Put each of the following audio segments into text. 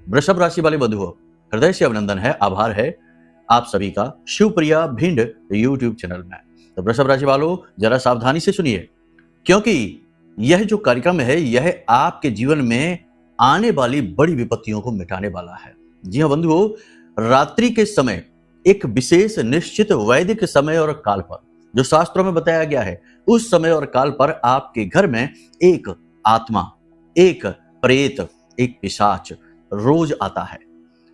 वृषभ राशि वाले बंधुओं, हृदय से अभिनंदन है, आभार है आप सभी का शिवप्रिया भिंड यूट्यूब चैनल में। तो वृषभ राशि वालों, जरा सावधानी से सुनिए, क्योंकि यह जो कार्यक्रम है यह आपके जीवन में आने वाली बड़ी विपत्तियों को मिटाने वाला है। जी हाँ बंधुओं, रात्रि के समय एक विशेष निश्चित वैदिक समय और काल पर, जो शास्त्रों में बताया गया है, उस समय और काल पर आपके घर में एक आत्मा, एक प्रेत, एक पिशाच रोज आता है।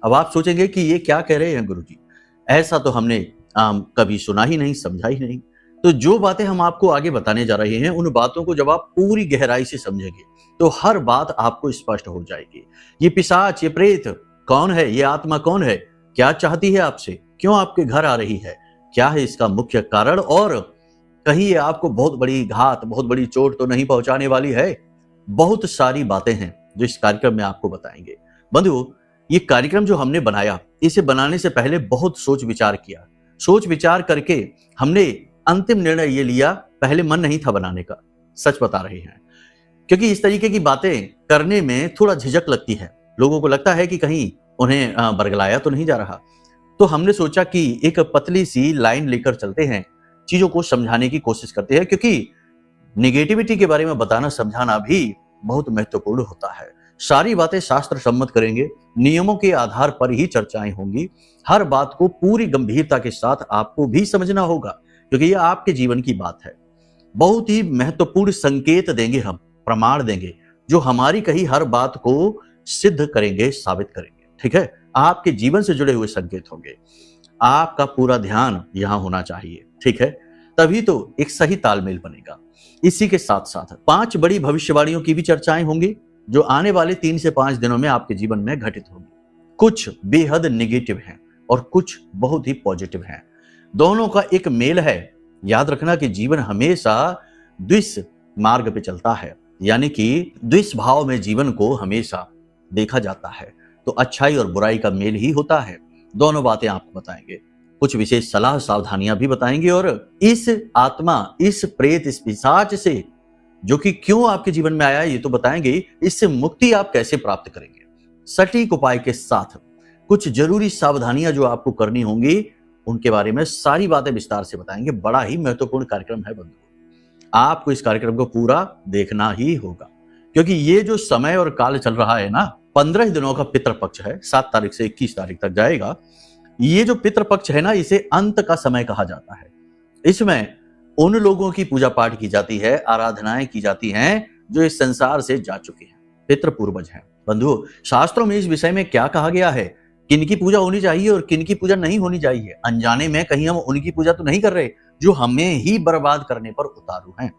अब आप सोचेंगे कि ये क्या कह रहे हैं गुरुजी, ऐसा तो हमने कभी सुना ही नहीं, समझा ही नहीं। तो जो बातें हम आपको आगे बताने जा रहे हैं, उन बातों को जब आप पूरी गहराई से समझेंगे तो हर बात आपको स्पष्ट हो जाएगी। ये पिशाच, ये प्रेत कौन है, ये आत्मा कौन है, क्या चाहती है आपसे, क्यों आपके घर आ रही है, क्या है इसका मुख्य कारण, और कहीं ये आपको बहुत बड़ी घात, बहुत बड़ी चोट तो नहीं पहुंचाने वाली है। बहुत सारी बातें हैं जो इस कार्यक्रम में आपको बताएंगे। बंधुओं, ये कार्यक्रम जो हमने बनाया, इसे बनाने से पहले बहुत सोच विचार किया। सोच विचार करके हमने अंतिम निर्णय ये लिया, पहले मन नहीं था बनाने का, सच बता रहे हैं, क्योंकि इस तरीके की बातें करने में थोड़ा झिझक लगती है। लोगों को लगता है कि कहीं उन्हें बरगलाया तो नहीं जा रहा। तो हमने सोचा कि एक पतली सी लाइन लेकर चलते हैं, चीजों को समझाने की कोशिश करते हैं, क्योंकि निगेटिविटी के बारे में बताना, समझाना भी बहुत महत्वपूर्ण होता है। सारी बातें शास्त्र सम्मत करेंगे, नियमों के आधार पर ही चर्चाएं होंगी। हर बात को पूरी गंभीरता के साथ आपको भी समझना होगा, क्योंकि यह आपके जीवन की बात है। बहुत ही महत्वपूर्ण संकेत देंगे हम, प्रमाण देंगे, जो हमारी कही हर बात को सिद्ध करेंगे, साबित करेंगे। ठीक है, आपके जीवन से जुड़े हुए संकेत होंगे। आपका पूरा ध्यान यहां होना चाहिए, ठीक है, तभी तो एक सही तालमेल बनेगा। इसी के साथ साथ 5 बड़ी भविष्यवाणियों की भी चर्चाएं होंगी, जो आने वाले 3 से 5 दिनों में आपके जीवन में घटित होंगी। कुछ बेहद नेगेटिव हैं और कुछ बहुत ही पॉजिटिव हैं। दोनों का एक मेल है। याद रखना कि जीवन हमेशा द्विष मार्ग पे चलता है, यानी कि द्विष भाव में जीवन को हमेशा देखा जाता है। तो अच्छाई और बुराई का मेल ही होता है। दोनों बातें आपको बताएंगे, कुछ विशेष सलाह सावधानियां भी बताएंगे, और इस आत्मा, इस प्रेत, इस पिशाच से जो कि क्यों आपके जीवन में आया है ये तो बताएंगे, इससे मुक्ति आप कैसे प्राप्त करेंगे। सटीक उपाय के साथ कुछ जरूरी सावधानियां जो आपको करनी होंगी, उनके बारे में सारी बातें विस्तार से बताएंगे। बड़ा ही महत्वपूर्ण कार्यक्रम है बंधुओं, आपको इस कार्यक्रम को पूरा देखना ही होगा, क्योंकि ये जो समय और काल चल रहा है ना, 15 दिनों का पितृपक्ष है, 7 तारीख से 21 तारीख तक जाएगा। ये जो पितृपक्ष है ना, इसे अंत का समय कहा जाता है। इसमें उन लोगों की पूजा पाठ की जाती है, आराधनाएं की जाती हैं जो इस संसार से जा चुके हैं, पितृ पूर्वज हैं। बंधुओं, शास्त्रों में इस विषय में क्या कहा गया है, किनकी पूजा होनी चाहिए और किनकी पूजा नहीं होनी चाहिए। अनजाने में कहीं हम उनकी पूजा तो नहीं कर रहे जो हमें ही बर्बाद करने पर उतारू हैं।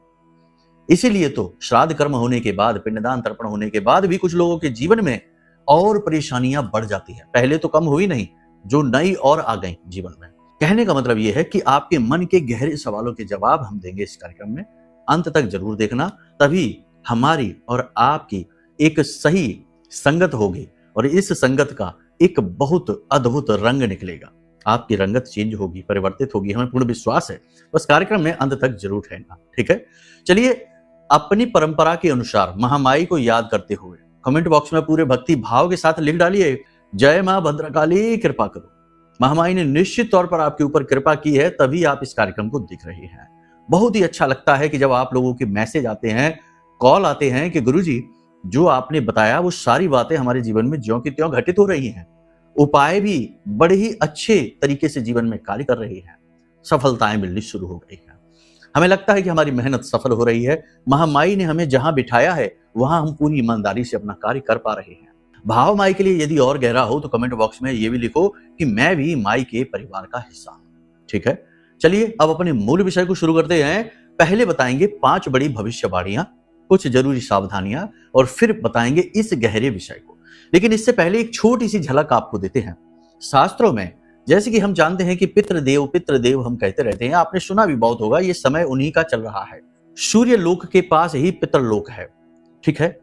इसीलिए तो श्राद्ध कर्म होने के बाद, पिंडदान तर्पण होने के बाद भी कुछ लोगों के जीवन में और परेशानियां बढ़ जाती है। पहले तो कम हुई नहीं, जो नई और आ गई जीवन में। कहने का मतलब यह है कि आपके मन के गहरे सवालों के जवाब हम देंगे इस कार्यक्रम में। अंत तक जरूर देखना, तभी हमारी और आपकी एक सही संगत होगी, और इस संगत का एक बहुत अद्भुत रंग निकलेगा। आपकी रंगत चेंज होगी, परिवर्तित होगी, हमें पूर्ण विश्वास है। बस कार्यक्रम में अंत तक जरूर ठहरना, ठीक है। चलिए, अपनी परंपरा के अनुसार महामाई को याद करते हुए कमेंट बॉक्स में पूरे भक्ति भाव के साथ लिख डालिए, जय मां भद्रकाली, कृपा करो। महामाई ने निश्चित तौर पर आपके ऊपर कृपा की है, तभी आप इस कार्यक्रम को देख रहे हैं। बहुत ही अच्छा लगता है कि जब आप लोगों के मैसेज आते हैं, कॉल आते हैं कि गुरुजी जो आपने बताया वो सारी बातें हमारे जीवन में ज्यों की त्यों घटित हो रही हैं। उपाय भी बड़े ही अच्छे तरीके से जीवन में कार्य कर रही हैं, सफलताएं मिलनी शुरू हो गई हैं। हमें लगता है कि हमारी मेहनत सफल हो रही है। महामाई ने हमें जहां बिठाया है वहां हम पूरी ईमानदारी से अपना कार्य कर पा रहे हैं। भाव माई के लिए यदि और गहरा हो तो कमेंट बॉक्स में ये भी लिखो कि मैं भी माई के परिवार का हिस्सा हूं, ठीक है। चलिए, अब अपने मूल विषय को शुरू करते हैं। पहले बताएंगे 5 बड़ी भविष्यवाणियां, कुछ जरूरी सावधानियां, और फिर बताएंगे इस गहरे विषय को। लेकिन इससे पहले एक छोटी सी झलक आपको देते हैं। शास्त्रों में जैसे कि हम जानते हैं कि पितृदेव हम कहते रहते हैं, आपने सुना भी बहुत होगा, ये समय उन्हीं का चल रहा है। सूर्य लोक के पास ही पितृलोक है, ठीक है।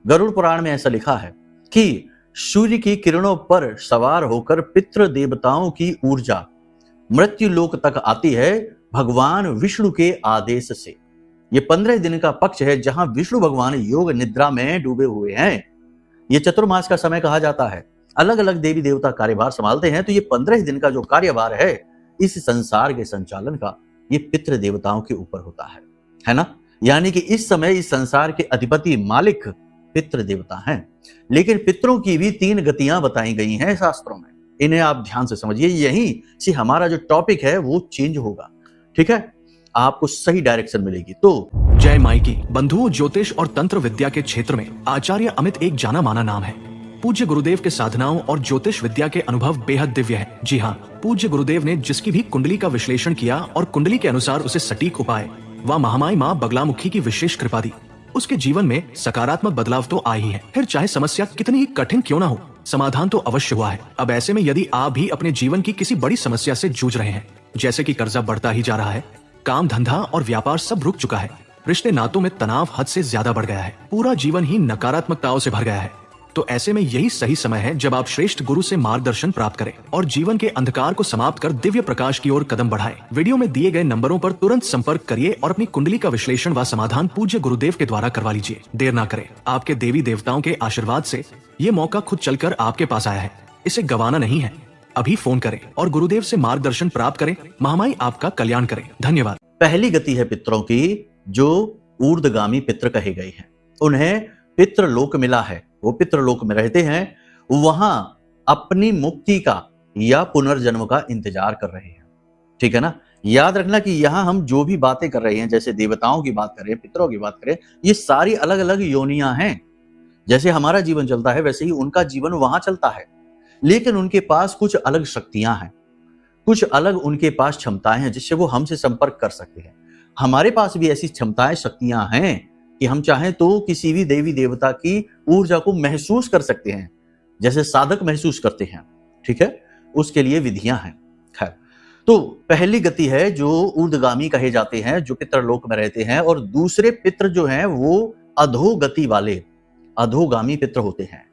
गरुड़ पुराण में ऐसा लिखा है कि सूर्य की किरणों पर सवार होकर पितृ देवताओं की ऊर्जा मृत्यु लोक तक आती है भगवान विष्णु के आदेश से। ये 15 दिन का पक्ष है जहां विष्णु भगवान योग निद्रा में डूबे हुए हैं। ये चतुर्मास का समय कहा जाता है। अलग अलग देवी देवता कार्यभार संभालते हैं, तो ये 15 दिन का जो कार्यभार है इस संसार के संचालन का, ये पितृ देवताओं के ऊपर होता है ना। यानी कि इस समय इस संसार के अधिपति मालिक पितृ देवता हैं। लेकिन पितरों की भी 3 गतियां बताई गई हैं शास्त्रों में, इन्हें आप ध्यान से समझिए। यहीं से हमारा जो टॉपिक है वो चेंज होगा, ठीक है, आपको सही डायरेक्शन मिलेगी। तो जय माई की बंधुओं, ज्योतिष और तंत्र विद्या के क्षेत्र में आचार्य अमित एक जाना माना नाम है। पूज्य गुरुदेव के साधनाओं और ज्योतिष विद्या के अनुभव बेहद दिव्य है। जी हाँ, पूज्य गुरुदेव ने जिसकी भी कुंडली का विश्लेषण किया और कुंडली के अनुसार उसे सटीक उपाय व महामाई माँ बगलामुखी की विशेष कृपा दी, उसके जीवन में सकारात्मक बदलाव तो आ ही है। फिर चाहे समस्या कितनी ही कठिन क्यों ना हो, समाधान तो अवश्य हुआ है। अब ऐसे में यदि आप भी अपने जीवन की किसी बड़ी समस्या से जूझ रहे हैं, जैसे कि कर्जा बढ़ता ही जा रहा है, काम धंधा और व्यापार सब रुक चुका है, रिश्ते नातों में तनाव हद से ज्यादा बढ़ गया है, पूरा जीवन ही नकारात्मकताओं से भर गया है, तो ऐसे में यही सही समय है जब आप श्रेष्ठ गुरु से मार्गदर्शन प्राप्त करें और जीवन के अंधकार को समाप्त कर दिव्य प्रकाश की ओर कदम बढ़ाएं। वीडियो में दिए गए नंबरों पर तुरंत संपर्क करिए और अपनी कुंडली का विश्लेषण व समाधान पूज्य गुरुदेव के द्वारा करवा लीजिए। देर ना करें, आपके देवी देवताओं के आशीर्वाद से ये मौका खुद चलकर आपके पास आया है, इसे गंवाना नहीं है। अभी फोन करें और गुरुदेव से मार्गदर्शन प्राप्त करें। महामाई आपका कल्याण करें। धन्यवाद। पहली गति है पितरों की, जो ऊर्ध्वगामी पितर कहे गए हैं। उन्हें पितृलोक मिला है, वो पितृलोक में रहते हैं, वहां अपनी मुक्ति का या पुनर्जन्म का इंतजार कर रहे हैं, ठीक है ना। याद रखना कि यहां हम जो भी बातें कर रहे हैं, जैसे देवताओं की बात करें, पितरों की बात करें, ये सारी अलग अलग योनियां हैं। जैसे हमारा जीवन चलता है वैसे ही उनका जीवन वहां चलता है, लेकिन उनके पास कुछ अलग शक्तियां हैं, कुछ अलग उनके पास क्षमताएं हैं जिससे वो हमसे संपर्क कर सकते हैं। हमारे पास भी ऐसी क्षमताएं, शक्तियां हैं कि हम चाहें तो किसी भी देवी देवता की ऊर्जा को महसूस कर सकते हैं, जैसे साधक महसूस करते हैं, ठीक है, उसके लिए विधियां हैं। खैर, तो पहली गति है जो ऊर्ध्वगामी कहे जाते हैं, जो पितृलोक में रहते हैं, और दूसरे पितृ जो हैं वो अधोगति वाले अधोगामी पितृ होते हैं।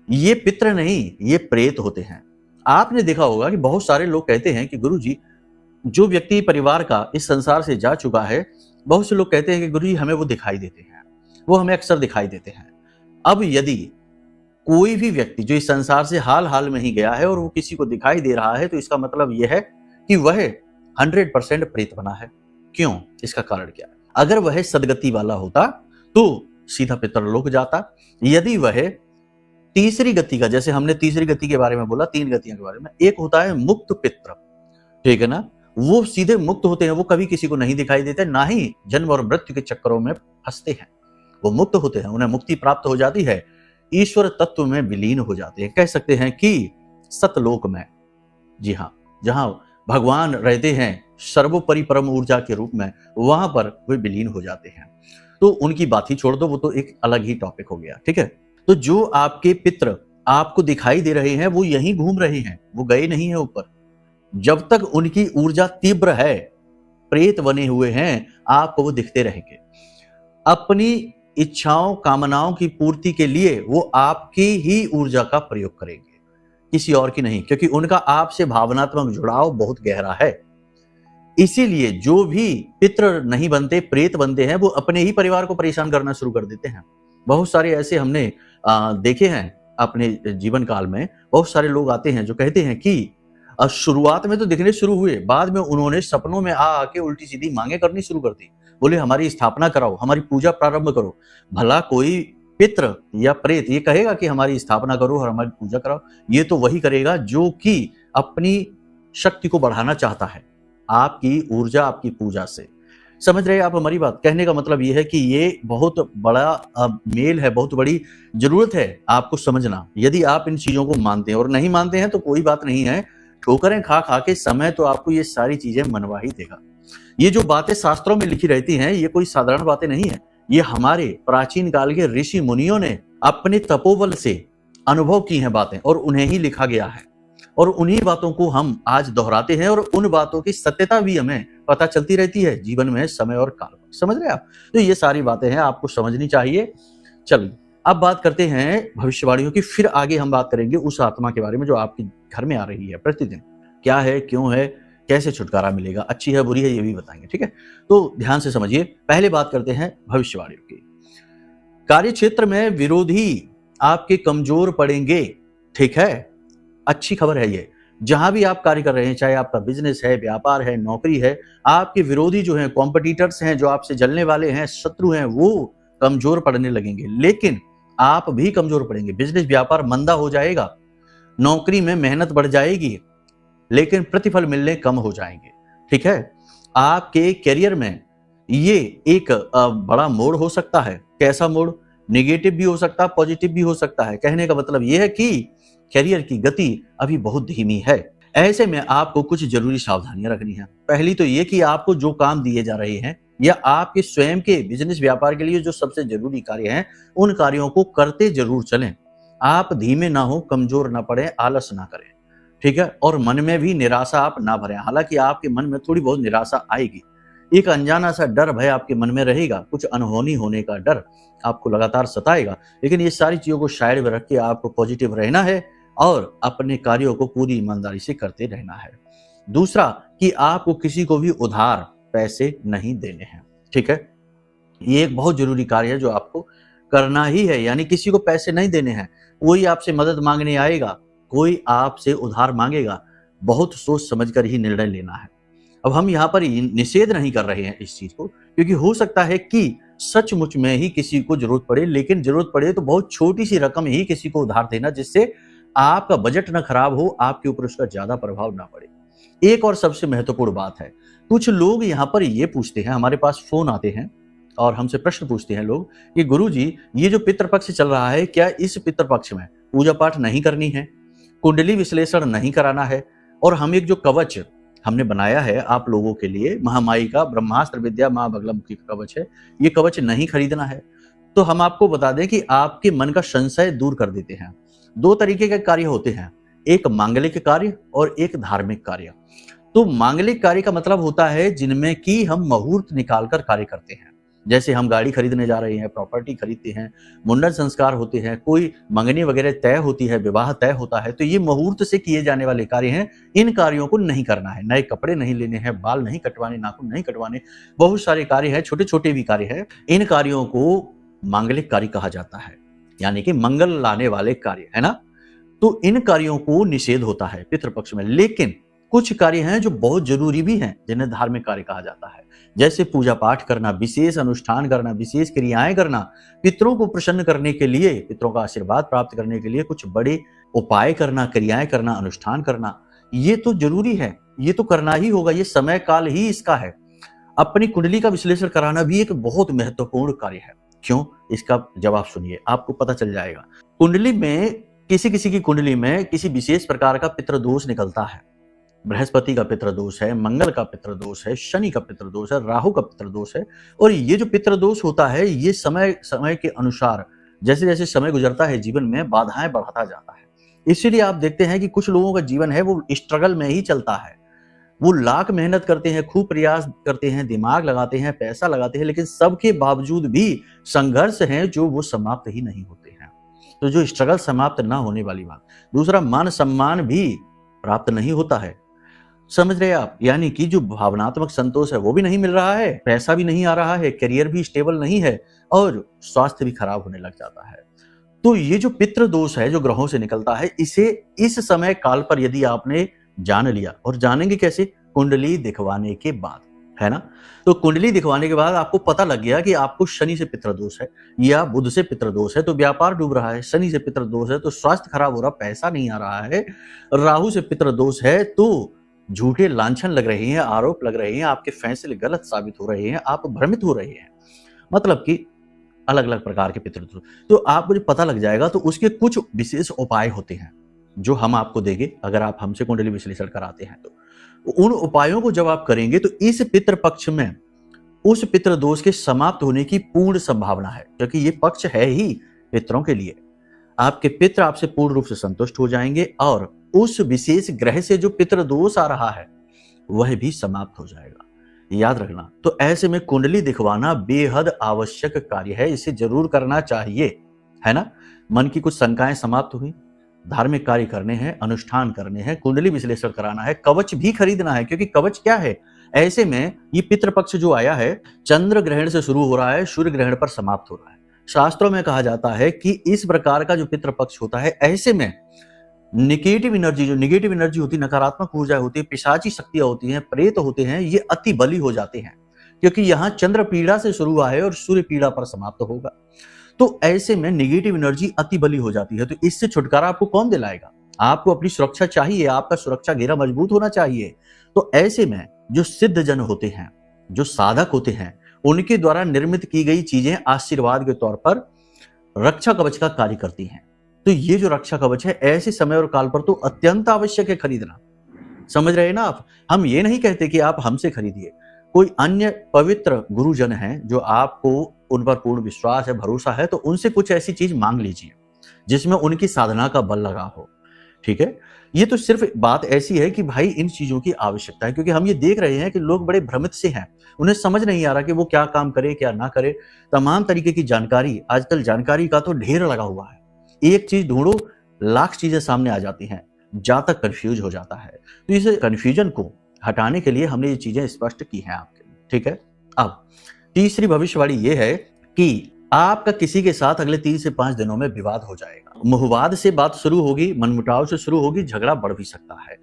ये पितृ नहीं, ये प्रेत होते हैं। आपने देखा होगा कि बहुत सारे लोग कहते हैं कि गुरुजी, जो व्यक्ति परिवार का इस संसार से जा चुका है, बहुत से लोग कहते हैं कि गुरुजी हमें वो दिखाई देते हैं, वो हमें अक्सर दिखाई देते हैं। अब यदि कोई भी व्यक्ति जो इस संसार से हाल हाल में ही गया है और वो किसी को दिखाई दे रहा है, तो इसका मतलब यह है कि वह 100% प्रेत बना है। क्यों? इसका कारण क्या है? अगर वह सदगति वाला होता तो सीधा पितरलोक जाता। यदि वह तीसरी गति का, जैसे हमने तीसरी गति के बारे में बोला, 3 गतियों के बारे में, एक होता है मुक्त पित्र, ठीक है ना, वो सीधे मुक्त होते हैं, वो कभी किसी को नहीं दिखाई देते, ना ही जन्म और मृत्यु के चक्करों में फंसते हैं, वो मुक्त होते हैं, उन्हें मुक्ति प्राप्त हो जाती है, ईश्वर तत्व में विलीन हो जाते हैं। कह सकते हैं कि सतलोक में, जी हाँ, जहां भगवान रहते हैं सर्वोपरि परम ऊर्जा के रूप में, वहां पर वे विलीन हो जाते हैं। तो उनकी बात ही छोड़ दो, वो तो एक अलग ही टॉपिक हो गया, ठीक है। तो जो आपके पितृ आपको दिखाई दे रहे हैं वो यहीं घूम रहे हैं, वो गए नहीं है ऊपर। जब तक उनकी ऊर्जा तीव्र है, प्रेत बने हुए हैं, आपको वो दिखते रहेंगे। अपनी इच्छाओं, कामनाओं की पूर्ति के लिए वो आपकी ही ऊर्जा का प्रयोग करेंगे, किसी और की नहीं, क्योंकि उनका आपसे भावनात्मक जुड़ाव बहुत गहरा है। इसीलिए जो भी पितृ नहीं बनते, प्रेत बनते हैं, वो अपने ही परिवार को परेशान करना शुरू कर देते हैं। बहुत सारे ऐसे हमने देखे हैं अपने जीवन काल में। बहुत सारे लोग आते हैं जो कहते हैं कि शुरुआत में तो दिखने शुरू हुए, बाद में उन्होंने सपनों में आके उल्टी सीधी मांगे करनी शुरू कर दी। बोले हमारी स्थापना कराओ, हमारी पूजा प्रारंभ करो। भला कोई पितृ या प्रेत ये कहेगा कि हमारी स्थापना करो और हमारी पूजा कराओ? ये तो वही करेगा जो कि अपनी शक्ति को बढ़ाना चाहता है, आपकी ऊर्जा, आपकी पूजा से। समझ रहे हैं आप हमारी बात? कहने का मतलब ये है कि ये बहुत बड़ा मेल है, बहुत बड़ी जरूरत है आपको समझना। यदि आप इन चीजों को मानते हैं, और नहीं मानते हैं तो कोई बात नहीं है, ठोकरें खा खा के समय तो आपको ये सारी चीजें मनवा ही देगा। ये जो बातें शास्त्रों में लिखी रहती हैं, ये कोई साधारण बातें नहीं है। ये हमारे प्राचीन काल के ऋषि मुनियों ने अपने तपोबल से अनुभव की हैं बातें, और उन्हें ही लिखा गया है, और उन्हीं बातों को हम आज दोहराते हैं, और उन बातों की सत्यता भी हमें पता चलती रहती है जीवन में, समय और काल में। समझ रहे आप? तो ये सारी बातें हैं, आपको समझनी चाहिए। चलिए अब बात करते हैं भविष्यवाणियों की। फिर आगे हम बात करेंगे उस आत्मा के बारे में जो आपके घर में आ रही है प्रतिदिन। क्या है, क्यों है, कैसे छुटकारा मिलेगा, अच्छी है बुरी है, ये भी बताएंगे, ठीक है। तो ध्यान से समझिए। पहले बात करते हैं भविष्यवाणियों की। कार्य क्षेत्र में विरोधी आपके कमजोर पड़ेंगे। ठीक है, अच्छी खबर है ये। जहां भी आप कार्य कर रहे हैं, चाहे आपका बिजनेस है, व्यापार है, नौकरी है, आपके विरोधी जो हैं, कॉम्पिटिटर्स हैं, जो आपसे जलने वाले हैं, शत्रु हैं, वो कमजोर पड़ने लगेंगे। लेकिन आप भी कमजोर पड़ेंगे। बिजनेस व्यापार मंदा हो जाएगा, नौकरी में मेहनत बढ़ जाएगी, लेकिन प्रतिफल मिलने कम हो जाएंगे। ठीक है, आपके करियर में ये एक बड़ा मोड़ हो सकता है। कैसा मोड़? नेगेटिव भी हो सकता है, पॉजिटिव भी हो सकता है। कहने का मतलब यह है कि करियर की गति अभी बहुत धीमी है। ऐसे में आपको कुछ जरूरी सावधानियां रखनी है। पहली तो ये कि आपको जो काम दिए जा रहे हैं या आपके स्वयं के बिजनेस व्यापार के लिए जो सबसे जरूरी कार्य हैं, उन कार्यों को करते जरूर चलें। आप धीमे ना हो, कमजोर ना पड़े, आलस ना करें। ठीक है, और मन में भी निराशा आप ना भरें। हालांकि आपके मन में थोड़ी बहुत निराशा आएगी, एक अनजाना सा डर भय आपके मन में रहेगा, कुछ अनहोनी होने का डर आपको लगातार सताएगा। लेकिन ये सारी चीजों को साइड में रख के आपको पॉजिटिव रहना है और अपने कार्यों को पूरी ईमानदारी से करते रहना है। दूसरा कि आपको किसी को भी उधार पैसे नहीं देने हैं। ठीक है, ये एक बहुत जरूरी कार्य है जो आपको करना ही है। यानी किसी को पैसे नहीं देने हैं। कोई आपसे मदद मांगने आएगा, कोई आपसे उधार मांगेगा, बहुत सोच समझकर ही निर्णय लेना है। अब हम यहाँ पर निषेध नहीं कर रहे हैं इस चीज को, क्योंकि हो सकता है कि सचमुच में ही किसी को जरूरत पड़े, लेकिन जरूरत पड़े तो बहुत छोटी सी रकम ही किसी को उधार देना, जिससे आपका बजट न खराब हो, आपके ऊपर उसका ज्यादा प्रभाव ना पड़े। एक और सबसे महत्वपूर्ण बात है, कुछ लोग यहाँ पर ये पूछते हैं, हमारे पास फोन आते हैं और हमसे प्रश्न पूछते हैं लोग कि गुरुजी, ये जो पितृपक्ष चल रहा है, क्या इस पितृपक्ष में पूजा पाठ नहीं करनी है, कुंडली विश्लेषण नहीं कराना है, और हम एक जो कवच हमने बनाया है आप लोगों के लिए, महामाई का ब्रह्मास्त्र विद्या मां बगलामुखी का कवच है, ये कवच नहीं खरीदना है? तो हम आपको बता दें कि आपके मन का संशय दूर कर देते हैं। दो तरीके के कार्य होते हैं, एक मांगलिक कार्य और एक धार्मिक कार्य। तो मांगलिक कार्य का मतलब होता है जिनमें कि हम मुहूर्त निकालकर कार्य करते हैं। जैसे हम गाड़ी खरीदने जा रहे हैं, प्रॉपर्टी खरीदते हैं, मुंडन संस्कार होते हैं, कोई मंगनी वगैरह तय होती है, विवाह तय होता है, तो ये मुहूर्त से किए जाने वाले कार्य हैं। इन कार्यों को नहीं करना है। नए कपड़े नहीं लेने हैं, बाल नहीं कटवाने, नाखून नहीं कटवाने, बहुत सारे कार्य हैं, छोटे छोटे भी कार्य हैं। इन कार्यों को मांगलिक कार्य कहा जाता है, यानी कि मंगल लाने वाले कार्य, है ना। तो इन कार्यों को निषेध होता है पितृपक्ष में। लेकिन कुछ कार्य हैं जो बहुत जरूरी भी हैं, जिन्हें धार्मिक कार्य कहा जाता है। जैसे पूजा पाठ करना, विशेष अनुष्ठान करना, विशेष क्रियाएं करना, पितरों को प्रसन्न करने के लिए, पितरों का आशीर्वाद प्राप्त करने के लिए कुछ बड़े उपाय करना, क्रियाएं करना, अनुष्ठान करना, ये तो जरूरी है, ये तो करना ही होगा, ये समय काल ही इसका है। अपनी कुंडली का विश्लेषण कराना भी एक बहुत महत्वपूर्ण कार्य है। क्यों? इसका जवाब सुनिए, आपको पता चल जाएगा। कुंडली में किसी किसी की कुंडली में किसी विशेष प्रकार का पितृदोष निकलता है। बृहस्पति का पितृदोष है, मंगल का पितृदोष है, शनि का पितृदोष है, राहु का पितृदोष है। और ये जो पितृदोष होता है, ये समय समय के अनुसार जैसे जैसे समय गुजरता है जीवन में बाधाएं बढ़ाता जाता है। इसीलिए आप देखते हैं कि कुछ लोगों का जीवन है वो स्ट्रगल में ही चलता है। वो लाख मेहनत करते हैं, खूब प्रयास करते हैं, दिमाग लगाते हैं, पैसा लगाते हैं, लेकिन सबके बावजूद भी संघर्ष हैं जो वो समाप्त ही नहीं होते हैं। तो जो स्ट्रगल समाप्त ना होने वाली बात। दूसरा, मान सम्मान भी प्राप्त नहीं होता है। समझ रहे आप? यानी कि जो भावनात्मक संतोष है वो भी नहीं मिल रहा है, पैसा भी नहीं आ रहा है, करियर भी स्टेबल नहीं है और स्वास्थ्य भी खराब होने लग जाता है। तो ये जो पितृदोष है जो ग्रहों से निकलता है, इसे इस समय काल पर यदि आपने जान लिया, और जानेंगे कैसे? कुंडली दिखवाने के बाद, है ना। तो कुंडली दिखवाने के बाद आपको पता लग गया कि आपको शनि से पितृदोष है या बुध से पितृदोष है, तो व्यापार डूब रहा है। शनि से पितृदोष है तो स्वास्थ्य खराब हो रहा, पैसा नहीं आ रहा है। राहु से पितृदोष है तो झूठे लांछन लग रहे हैं, आरोप लग रहे हैं, आपके फैसले गलत साबित हो रहे हैं, आप भ्रमित हो रहे हैं, मतलब कि अलग अलग प्रकार के पितृदोष। तो आपको जब पता लग जाएगा तो उसके कुछ विशेष उपाय होते हैं जो हम आपको देंगे अगर आप हमसे कुंडली विश्लेषण कराते हैं। तो उन उपायों को जब आप करेंगे तो इस पितृपक्ष में उस पितृदोष के समाप्त होने की पूर्ण संभावना है, क्योंकि ये पक्ष है ही पितरों के लिए। आपके पितृ आपसे पूर्ण रूप से संतुष्ट हो जाएंगे और उस विशेष ग्रह से जो पितृदोष आ रहा है वह भी समाप्त हो जाएगा, याद रखना। तो ऐसे में कुंडली दिखवाना बेहद आवश्यक कार्य है, इसे जरूर करना चाहिए, है ना। मन की कुछ शंकाएं समाप्त हुई, धार्मिक कार्य करने हैं, अनुष्ठान करने हैं, कुंडली विश्लेषण कराना है, कवच भी खरीदना है, क्योंकि कवच क्या है, ऐसे में ये पितृपक्ष जो आया है चंद्र ग्रहण से शुरू हो रहा है, सूर्य ग्रहण पर समाप्त हो रहा है। शास्त्रों में कहा जाता है कि इस प्रकार का जो पितृपक्ष होता है, ऐसे में नेगेटिव एनर्जी, जो नेगेटिव एनर्जी होती है, नकारात्मक ऊर्जा होती है, पिशाची शक्तियां होती हैं, प्रेत होते हैं, ये अति बली हो जाते हैं, क्योंकि यहाँ चंद्र पीड़ा से शुरू हुआ है और सूर्य पीड़ा पर समाप्त होगा। तो ऐसे में नेगेटिव एनर्जी अति बली हो जाती है। तो इससे छुटकारा आपको कौन दिलाएगा? आपको अपनी सुरक्षा चाहिए, आपका सुरक्षा घेरा मजबूत होना चाहिए। तो ऐसे में जो सिद्ध जन होते हैं, जो साधक होते हैं, उनके द्वारा निर्मित की गई चीजें आशीर्वाद के तौर पर रक्षा कवच का कार्य करती हैं। तो ये जो रक्षा कवच है, ऐसे समय और काल पर तो अत्यंत आवश्यक है खरीदना। समझ रहे हैं ना आप? हम ये नहीं कहते कि आप हमसे खरीदिए, कोई अन्य पवित्र गुरुजन हैं जो आपको उन पर पूर्ण विश्वास है, भरोसा है, तो उनसे कुछ ऐसी चीज मांग लीजिए जिसमें उनकी साधना का बल लगा हो। ठीक है, ये तो सिर्फ बात ऐसी है कि भाई इन चीजों की आवश्यकता है, क्योंकि हम ये देख रहे हैं कि लोग बड़े भ्रमित से हैं, उन्हें समझ नहीं आ रहा कि वो क्या काम करे क्या ना करे। तमाम तरीके की जानकारी, आजकल जानकारी का तो ढेर लगा हुआ है, एक चीज ढूंढो लाख चीजें सामने आ जाती हैं, जातक कंफ्यूज हो जाता है। तो इस कंफ्यूजन को हटाने के लिए हमने ये चीजें स्पष्ट की हैं आपके लिए। ठीक है, अब तीसरी भविष्यवाणी ये है कि आपका किसी के साथ अगले 3 से 5 दिनों में विवाद हो जाएगा। मुहवाद से बात शुरू होगी, मनमुटाव से शुरू होगी, झगड़ा बढ़ भी सकता है।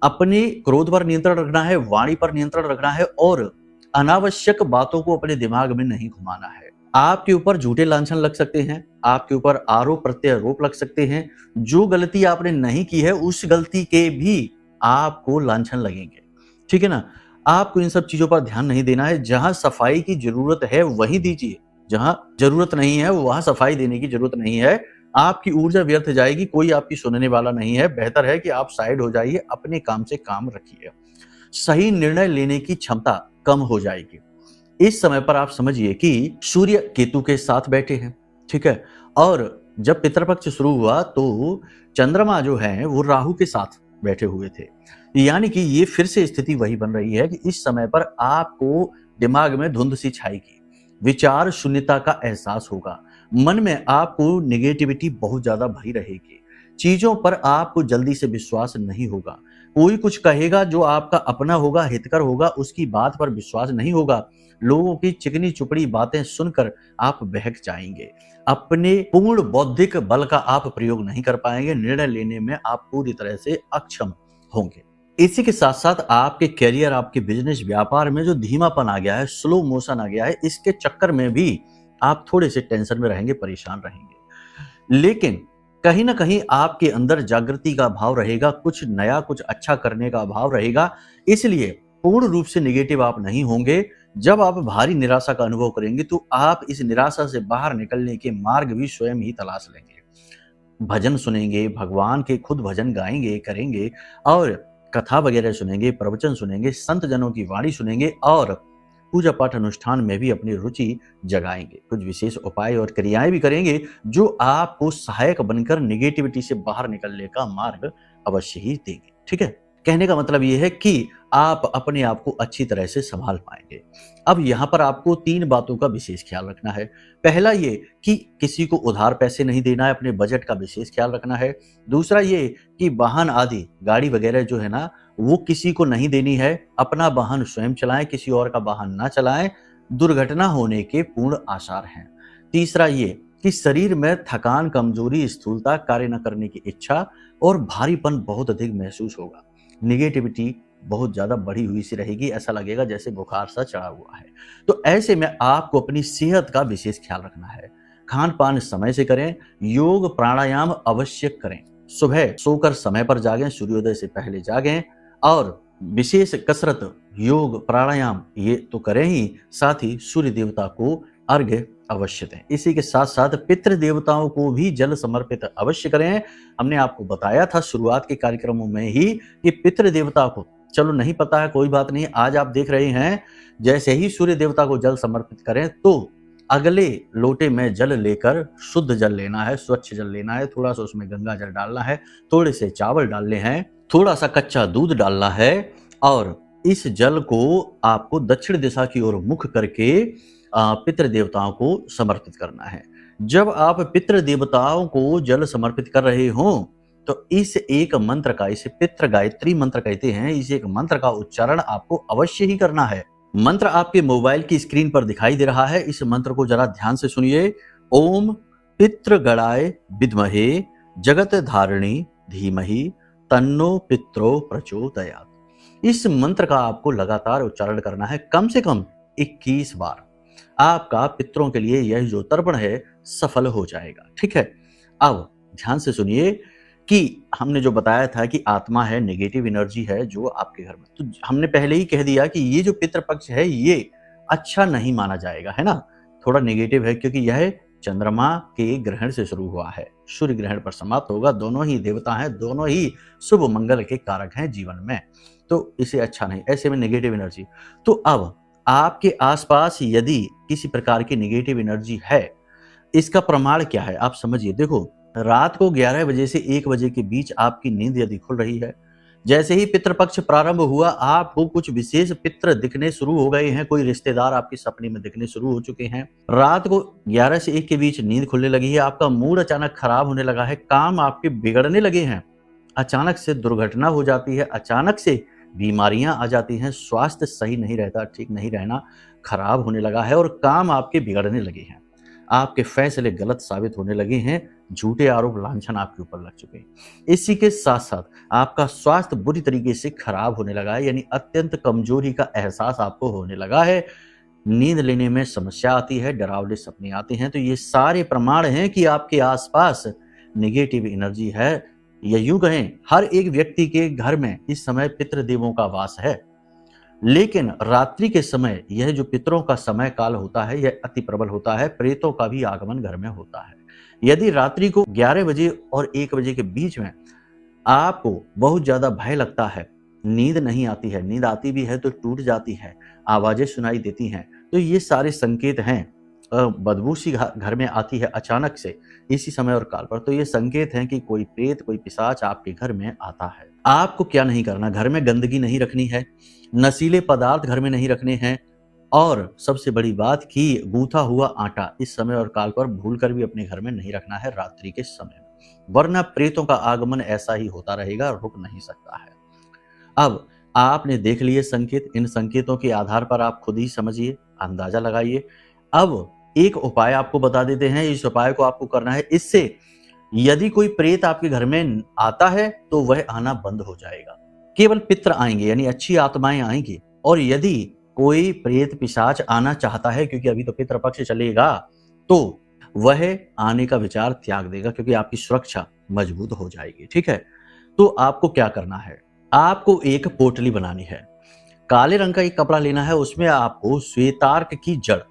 अपने क्रोध पर नियंत्रण रखना है, वाणी पर नियंत्रण रखना है और अनावश्यक बातों को अपने दिमाग में नहीं घुमाना है। आपके ऊपर झूठे लांछन लग सकते हैं, आपके ऊपर आरोप प्रत्यारोप लग सकते हैं। जो गलती आपने नहीं की है, उस गलती के भी आपको लांछन लगेंगे। ठीक है ना? आपको इन सब चीजों पर ध्यान नहीं देना है। जहां सफाई की जरूरत है वही दीजिए, जहां जरूरत नहीं है वहां सफाई देने की जरूरत नहीं है। आपकी ऊर्जा व्यर्थ जाएगी, कोई आपकी सुनने वाला नहीं है। बेहतर है कि आप साइड हो जाइए, अपने काम से काम रखिए। सही निर्णय लेने की क्षमता कम हो जाएगी। इस समय पर आप समझिए कि सूर्य केतु के साथ बैठे हैं। ठीक है, और जब पितृपक्ष शुरू हुआ तो चंद्रमा जो है वो राहु के साथ बैठे हुए थे। यानी कि ये फिर से स्थिति वही बन रही है कि इस समय पर आपको दिमाग में धुंध सी छाएगी, विचार शून्यता का एहसास होगा, मन में आपको नेगेटिविटी बहुत ज्यादा भरी रहेगी, चीजों पर आपको जल्दी से विश्वास नहीं होगा। कोई कुछ कहेगा जो आपका अपना होगा, हितकर होगा, उसकी बात पर विश्वास नहीं होगा। लोगों की चिकनी चुपड़ी बातें सुनकर आप बहक जाएंगे। अपने पूर्ण बौद्धिक बल का आप प्रयोग नहीं कर पाएंगे। निर्णय लेने में आप पूरी तरह से अक्षम होंगे। इसी के साथ साथ आपके कैरियर, आपके बिजनेस, व्यापार में जो धीमापन आ गया है, स्लो मोशन आ गया है, इसके चक्कर में भी आप थोड़े से टेंशन में रहेंगे, परेशान रहेंगे। लेकिन कहीं ना कहीं आपके अंदर जागृति का भाव रहेगा, कुछ नया, कुछ अच्छा करने का भाव रहेगा। इसलिए पूर्ण रूप से नेगेटिव आप नहीं होंगे। जब आप भारी निराशा का अनुभव करेंगे तो आप इस निराशा से बाहर निकलने के मार्ग भी स्वयं ही तलाश लेंगे। भजन सुनेंगे, भगवान के खुद भजन गाएंगे, करेंगे और कथा वगैरह सुनेंगे, प्रवचन सुनेंगे, संत जनों की वाणी सुनेंगे और पूजा पाठ अनुष्ठान में भी अपनी रुचि जगाएंगे। कुछ विशेष उपाय और क्रियाएं भी करेंगे जो आपको सहायक बनकर नेगेटिविटी से बाहर निकलने का मार्ग अवश्य ही देंगे। ठीक है, कहने का मतलब यह है कि आप अपने आप को अच्छी तरह से संभाल पाएंगे। अब यहाँ पर आपको 3 बातों का विशेष ख्याल रखना है। पहला ये कि किसी को उधार पैसे नहीं देना है, अपने बजट का विशेष ख्याल रखना है। दूसरा ये कि वाहन आदि, गाड़ी वगैरह जो है ना, वो किसी को नहीं देनी है। अपना वाहन स्वयं चलाएं, किसी और का वाहन ना चलाएं, दुर्घटना होने के पूर्ण आसार हैं। तीसरा ये कि शरीर में थकान, कमजोरी, स्थूलता, कार्य न करने की इच्छा और भारीपन बहुत अधिक महसूस होगा। नेगेटिविटी बहुत ज्यादा बढ़ी हुई सी रहेगी, ऐसा लगेगा जैसे बुखार सा चढ़ा हुआ है। तो ऐसे में आपको अपनी सेहत का विशेष ख्याल रखना है। खान पान समय से करें, योग प्राणायाम अवश्य करें, सुबह सोकर समय पर जागें, सूर्योदय से पहले जागें और विशेष कसरत, योग प्राणायाम ये तो करें ही, साथ ही सूर्य देवता को अर्घ्य अवश्य दें। इसी के साथ साथ पितृ देवताओं को भी जल समर्पित अवश्य करें। हमने आपको बताया था शुरुआत के कार्यक्रमों में ही कि पितृ देवता को, चलो नहीं पता है कोई बात नहीं, आज आप देख रहे हैं, जैसे ही सूर्य देवता को जल समर्पित करें तो अगले लोटे में जल लेकर शुद्ध जल लेना है, स्वच्छ जल लेना है, थोड़ा सा उसमें गंगा जल डालना है, थोड़े से चावल डालने हैं, थोड़ा सा कच्चा दूध डालना है और इस जल को आपको दक्षिण दिशा की ओर मुख करके पितृ देवताओं को समर्पित करना है। जब आप पितृ देवताओं को जल समर्पित कर रहे हो तो इस एक मंत्र का, इसे पितृ गायत्री मंत्र कहते हैं, इस एक मंत्र का उच्चारण आपको अवश्य ही करना है। मंत्र आपके मोबाइल की स्क्रीन पर दिखाई दे रहा है, इस मंत्र को जरा ध्यान से सुनिए। ओम पितृगणाय विद्महे जगत धारिणी धीमहि तन्नो पित्रो प्रचोदयात्। इस मंत्र का आपको लगातार उच्चारण करना है, कम से कम 21 बार। आपका पितरों के लिए यह जो तर्पण है सफल हो जाएगा। ठीक है, अब ध्यान से सुनिए कि हमने जो बताया था कि आत्मा है, नेगेटिव एनर्जी है जो आपके घर में, तो हमने पहले ही कह दिया कि ये जो पितृपक्ष है ये अच्छा नहीं माना जाएगा, है ना, थोड़ा नेगेटिव है, क्योंकि यह चंद्रमा के ग्रहण से शुरू हुआ है, सूर्य ग्रहण पर समाप्त होगा। दोनों ही देवता हैं, दोनों ही शुभ मंगल के कारक हैं जीवन में, तो इसे अच्छा नहीं, ऐसे में नेगेटिव एनर्जी। तो अब आपके आसपास यदि किसी प्रकार की नेगेटिव एनर्जी है, इसका प्रमाण क्या है आप समझिए। देखो, रात को 11 बजे से 1 बजे के बीच आपकी नींद यदि खुल रही है, जैसे ही पितृपक्ष प्रारंभ हुआ आपको कुछ विशेष पितृ दिखने शुरू हो गए हैं, कोई रिश्तेदार आपके सपने में दिखने शुरू हो चुके हैं, रात को 11 से 1 के बीच नींद खुलने लगी है, आपका मूड अचानक खराब होने लगा है, काम आपके बिगड़ने लगे हैं, अचानक से दुर्घटना हो जाती है, अचानक से बीमारियां आ जाती हैं, स्वास्थ्य सही नहीं रहता, ठीक नहीं रहना, खराब होने लगा है और काम आपके बिगड़ने लगे हैं, आपके फैसले गलत साबित होने लगे हैं, झूठे आरोप लांछन आपके ऊपर लग चुके हैं। इसी के साथ साथ आपका स्वास्थ्य बुरी तरीके से खराब होने लगा है, यानी अत्यंत कमजोरी का एहसास आपको होने लगा है, नींद लेने में समस्या आती है, डरावने सपने आते हैं। तो ये सारे प्रमाण हैं कि आपके आसपास नेगेटिव एनर्जी है, या यूं कहें हर एक व्यक्ति के घर में इस समय पितृदेवों का वास है। लेकिन रात्रि के समय यह जो पितरों का समय काल होता है यह अति प्रबल होता है, प्रेतों का भी आगमन घर में होता है। यदि रात्रि को 11 बजे और 1 बजे के बीच में आपको बहुत ज्यादा भय लगता है, नींद नहीं आती है, नींद आती भी है तो टूट जाती है, आवाजें सुनाई देती हैं, तो ये सारे संकेत हैं। बदबू सी घर में आती है अचानक से इसी समय और काल पर, तो ये संकेत हैं कि कोई प्रेत, कोई पिशाच आपके घर में आता है। आपको क्या नहीं करना, घर में गंदगी नहीं रखनी है, नशीले पदार्थ घर में नहीं रखने हैं, और सबसे बड़ी बात कि गूथा हुआ आटा इस समय और काल पर भूलकर भी अपने घर में नहीं रखना है रात्रि के समय में, वरना प्रेतों का आगमन ऐसा ही होता रहेगा, रुक नहीं सकता है। अब आपने देख लिए संकेत, इन संकेतों के आधार पर आप खुद ही समझिए, अंदाजा लगाइए। अब एक उपाय आपको बता देते हैं, इस उपाय को आपको करना है, इससे यदि कोई प्रेत आपके घर में आता है तो वह आना बंद हो जाएगा, केवल पितृ आएंगे यानी अच्छी आत्माएं आएंगी। और यदि कोई प्रेत पिशाच आना चाहता है, क्योंकि अभी तो पितृपक्ष चलेगा, तो वह आने का विचार त्याग देगा, क्योंकि आपकी सुरक्षा मजबूत हो जाएगी। ठीक है, तो आपको क्या करना है, आपको एक पोटली बनानी है, काले रंग का एक कपड़ा लेना है, उसमें आपको श्वेतार्क की जड़,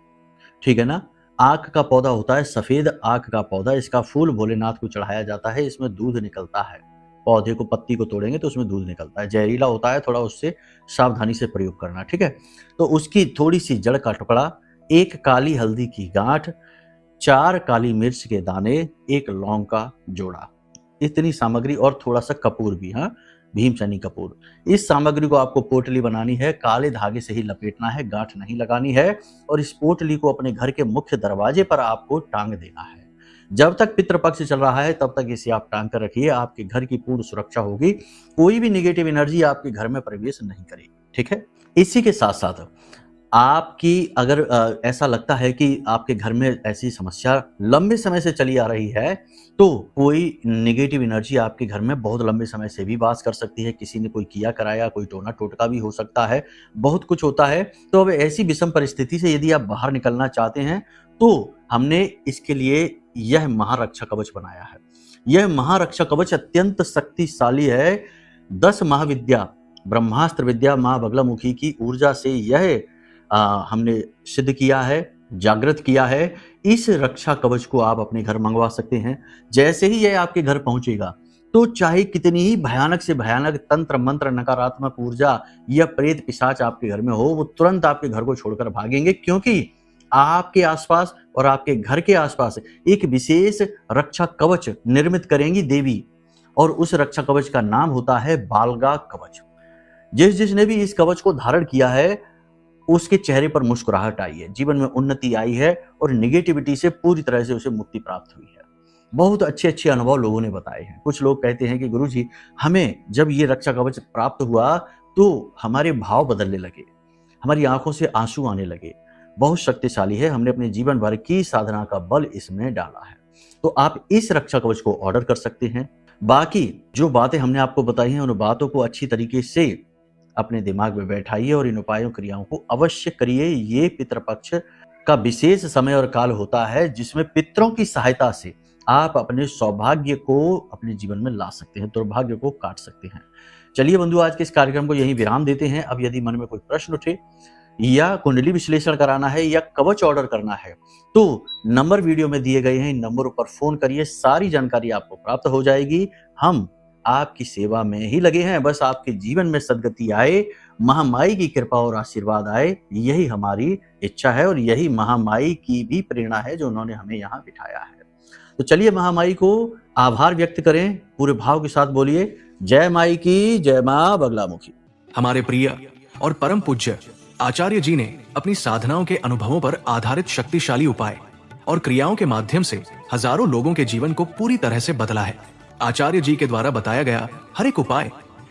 ठीक है ना, आक का पौधा होता है, सफेद आक का पौधा, इसका फूल भोलेनाथ को चढ़ाया जाता है, इसमें दूध निकलता है, पौधे को, पत्ती को तोड़ेंगे तो उसमें दूध निकलता है, जहरीला होता है, थोड़ा उससे सावधानी से प्रयोग करना। ठीक है, तो उसकी थोड़ी सी जड़ का टुकड़ा, एक काली हल्दी की गांठ, 4 काली मिर्च के दाने, 1 लौंग का जोड़ा, इतनी सामग्री, और थोड़ा सा कपूर भी, हाँ, भीमचनी कपूर। इस सामग्री को आपको पोटली बनानी है, काले धागे से ही लपेटना है, गांठ नहीं लगानी है, और इस पोटली को अपने घर के मुख्य दरवाजे पर आपको टांग देना है। जब तक पितृपक्ष चल रहा है तब तक इसे आप टांग कर रखिए, आपके घर की पूर्ण सुरक्षा होगी, कोई भी नेगेटिव एनर्जी आपके घर में प्रवेश नहीं करेगी। ठीक है, इसी के साथ साथ आपकी अगर ऐसा लगता है कि आपके घर में ऐसी समस्या लंबे समय से चली आ रही है, तो कोई नेगेटिव एनर्जी आपके घर में बहुत लंबे समय से भी वास कर सकती है, किसी ने कोई किया कराया, कोई टोना टोटका भी हो सकता है, बहुत कुछ होता है। तो अब ऐसी विषम परिस्थिति से यदि आप बाहर निकलना चाहते हैं तो हमने इसके लिए यह महारक्षा कवच बनाया है। यह महारक्षा कवच अत्यंत शक्तिशाली है। 10 महाविद्या, ब्रह्मास्त्र विद्या माँ बगलामुखी की ऊर्जा से यह हमने सिद्ध किया है, जागृत किया है। इस रक्षा कवच को आप अपने घर मंगवा सकते हैं। जैसे ही यह आपके घर पहुंचेगा तो चाहे कितनी ही भयानक से भयानक तंत्र मंत्र, नकारात्मक ऊर्जा या प्रेत पिशाच आपके घर में हो, वो तुरंत आपके घर को छोड़कर भागेंगे, क्योंकि आपके आसपास और आपके घर के आसपास एक विशेष रक्षा कवच निर्मित करेंगी देवी, और उस रक्षा कवच का नाम होता है बालगा कवच। जिसने भी इस कवच को धारण किया है उसके चेहरे पर मुस्कुराहट आई है, जीवन में उन्नति आई है, और नेगेटिविटी से पूरी तरह से उसे मुक्ति प्राप्त हुई है। बहुत अच्छे अच्छे अनुभव लोगों ने बताए हैं। कुछ लोग कहते हैं कि गुरुजी, हमें जब ये रक्षा कवच प्राप्त हुआ तो हमारे भाव बदलने लगे, हमारी आंखों से आंसू आने लगे, बहुत शक्तिशाली है। हमने अपने जीवन भर की साधना का बल इसमें डाला है। तो आप इस रक्षा कवच को ऑर्डर कर सकते हैं। बाकी जो बातें हमने आपको बताई हैं, उन बातों को अच्छी तरीके से अपने दिमाग में बैठाइए और इन उपायों क्रियाओं को अवश्य करिए। ये पितृपक्ष का विशेष समय और काल होता है जिसमें पितरों की सहायता से आप अपने सौभाग्य को अपने जीवन में ला सकते हैं, दुर्भाग्य को काट सकते हैं। चलिए बंधु, आज के इस कार्यक्रम को यहीं विराम देते हैं। अब यदि मन में कोई प्रश्न उठे या कुंडली विश्लेषण कराना है या कवच ऑर्डर करना है तो नंबर वीडियो में दिए गए हैं, इन नंबरों पर फोन करिए, सारी जानकारी आपको प्राप्त हो जाएगी। हम आपकी सेवा में ही लगे हैं, बस आपके जीवन में सद्गति आए, महामाई की कृपा और आशीर्वाद आए, यही हमारी इच्छा है और यही महामाई की भी प्रेरणा है जो उन्होंने हमें यहाँ बिठाया है। तो चलिए महामाई को आभार व्यक्त करें, पूरे भाव के साथ बोलिए, जय माई की, जय मां बगलामुखी। हमारे प्रिय और परम पूज्य आचार्य जी ने अपनी साधनाओं के अनुभवों पर आधारित शक्तिशाली उपाय और क्रियाओं के माध्यम से हजारों लोगों के जीवन को पूरी तरह से बदला है। आचार्य जी के द्वारा बताया गया हर एक उपाय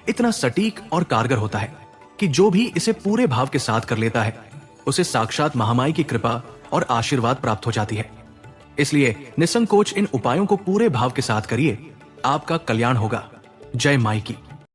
इतना सटीक और कारगर होता है कि जो भी इसे पूरे भाव के साथ कर लेता है उसे साक्षात महामाई की कृपा और आशीर्वाद प्राप्त हो जाती है। इसलिए निसंकोच इन उपायों को पूरे भाव के साथ करिए, आपका कल्याण होगा। जय माई की।